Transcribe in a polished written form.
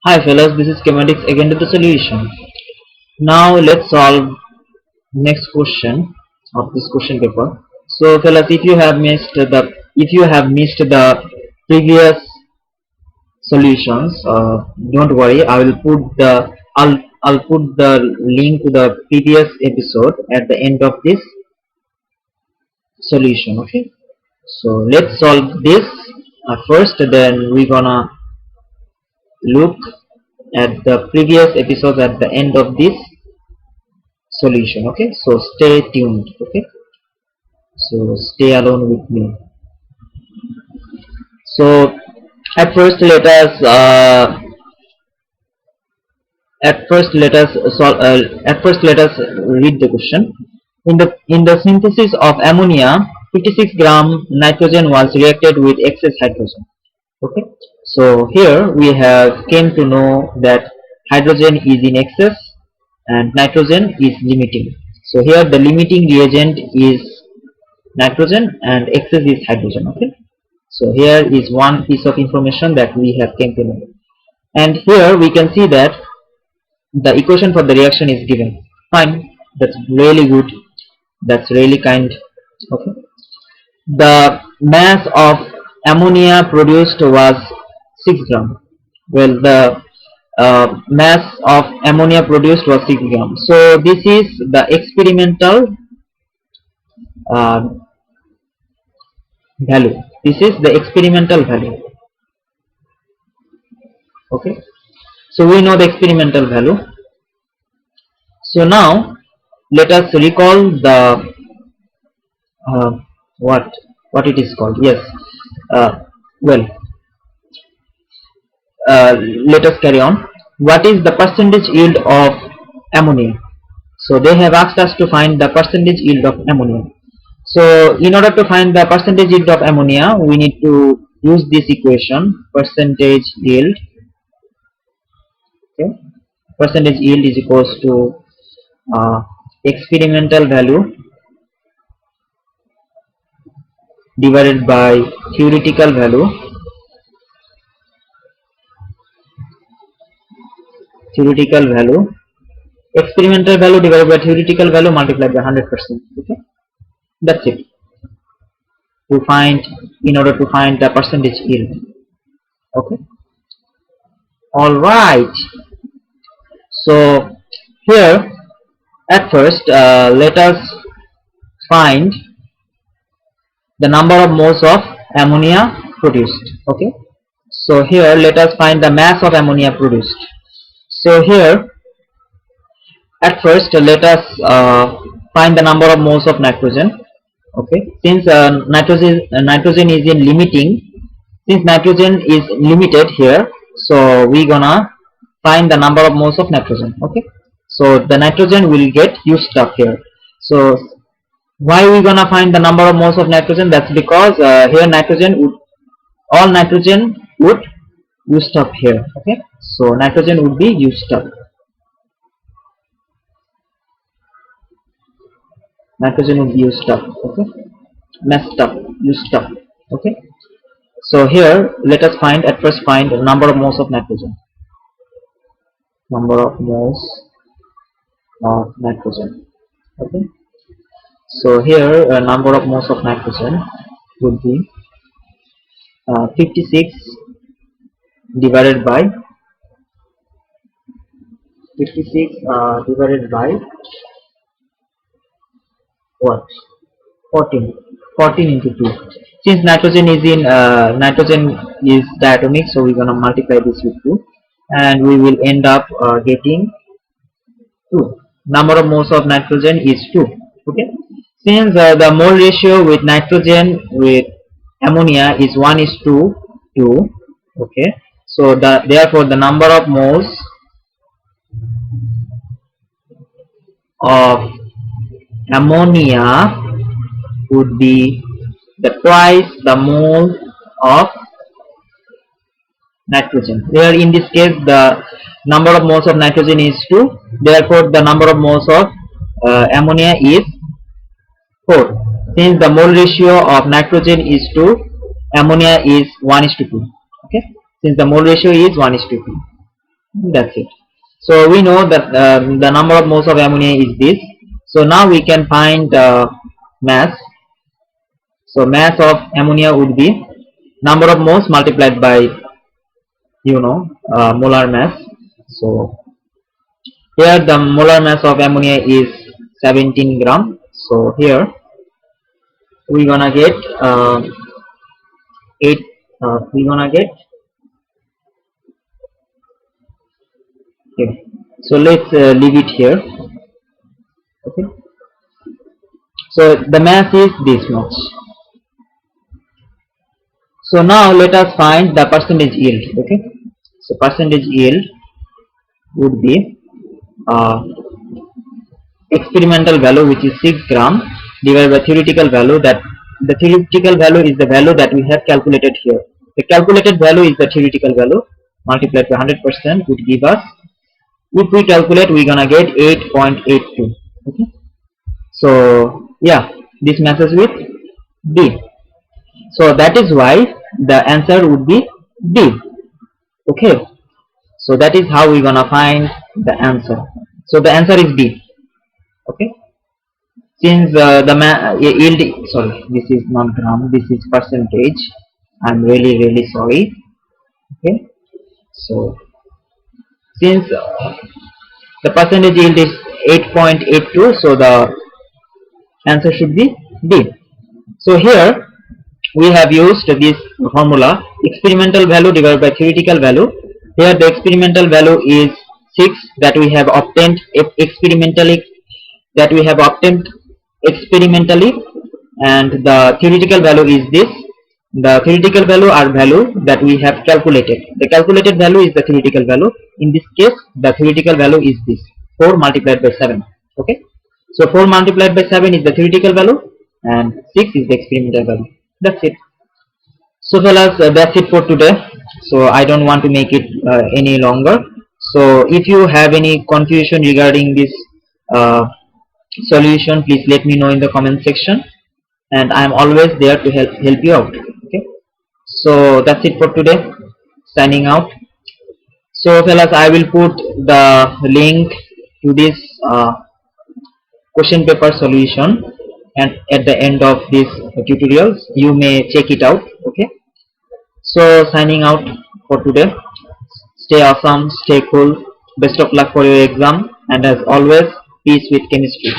Hi fellas, this is schematics again to the solution. Now let's solve next question of this question paper. So fellas, if you have missed the previous solutions, don't worry. I'll put the link to the previous episode at the end of this solution. Okay. So let's solve this first. Then we're gonna look at the previous episodes at the end of this solution. Okay, so stay tuned. Okay, so stay alone with me. So at first let us let us read the question. In the synthesis of ammonia, 56 gram nitrogen was reacted with excess hydrogen. Okay, so here we have came to know that hydrogen is in excess and nitrogen is limiting. So here the limiting reagent is nitrogen and excess is hydrogen. Okay, so here is one piece of information that we have came to know, and here we can see that the equation for the reaction is given. Fine, that's really good, that's really kind. Okay, the mass of ammonia produced was 6 gram. Well, the mass of ammonia produced was 6 gram. So this is the experimental uh, value. This is the experimental value. Okay, so we know the experimental value. So now let us recall the uh, what it is called. Yes, well, let us carry on. What is the percentage yield of ammonia? So they have asked us to find the percentage yield of ammonia. So in order to find the percentage yield of ammonia, we need to use this equation, percentage yield. Okay, percentage yield is equals to experimental value divided by theoretical value. Experimental value divided by theoretical value multiplied by 100%. Okay, that's it. In order to find the percentage yield. Okay, all right. So here at first let us find the number of moles of ammonia produced. Okay, so here let us find the mass of ammonia produced. So here at first let us find the number of moles of nitrogen. Okay, since nitrogen is in limiting, since nitrogen is limited here, so we gonna find the number of moles of nitrogen. Okay, so the nitrogen will get used up here. So why we gonna find the number of moles of nitrogen? That's because here all nitrogen would used up here. Okay, so nitrogen would be used up. Nitrogen would be used up. Okay, messed up, used up. Okay, so here let us at first find the number of moles of nitrogen. Number of moles of nitrogen. Okay, so here number of moles of nitrogen would be 56 divided by what? 14 into 2. Since nitrogen is diatomic, so we're gonna multiply this with 2, and we will end up getting 2. Number of moles of nitrogen is 2. Okay, since the mole ratio with nitrogen with ammonia is 1:2. Okay, so therefore the number of moles of ammonia would be twice the mole of nitrogen. Here in this case the number of moles of nitrogen is 2, therefore the number of moles of ammonia is 4. Since the mole ratio of nitrogen is 2, ammonia is 1:2. Okay, since the mole ratio is 1:2. That's it. So we know that the number of moles of ammonia is this. So now we can find mass. So mass of ammonia would be number of moles multiplied by molar mass. So here the molar mass of ammonia is 17 gram. So here we gonna get 8. We gonna get here. So let's leave it here. Okay. So the mass is this much. So now let us find the percentage yield. Okay. So percentage yield would be experimental value, which is 6 gram, divided by theoretical value. That the theoretical value is the value that we have calculated here. The calculated value is the theoretical value multiplied by 100% would give us, if we calculate, we're gonna get 8.82. Okay. So yeah, this matches with D. So that is why the answer would be D. Okay. So that is how we're gonna find the answer. So the answer is D. Okay. Since yield, sorry, this is not gram, this is percentage. I'm really sorry. Okay. So since the percentage yield is 8.82, so the answer should be D. So here we have used this formula, experimental value divided by theoretical value. Here the experimental value is 6 that we have obtained experimentally, and the theoretical value is this. The theoretical value are value that we have calculated. The calculated value is the theoretical value. In this case, the theoretical value is this 4 multiplied by 7. Okay. So 4 multiplied by 7 is the theoretical value and 6 is the experimental value. That's it. So fellas, that's it for today. So I don't want to make it any longer. So if you have any confusion regarding this solution, please let me know in the comment section, and I am always there to help you out. Okay. So that's it for today. Signing out. So fellas, I will put the link to this question paper solution and at the end of this tutorials. You may check it out. Okay. So signing out for today. Stay awesome, stay cool. Best of luck for your exam, and as always, peace with chemistry.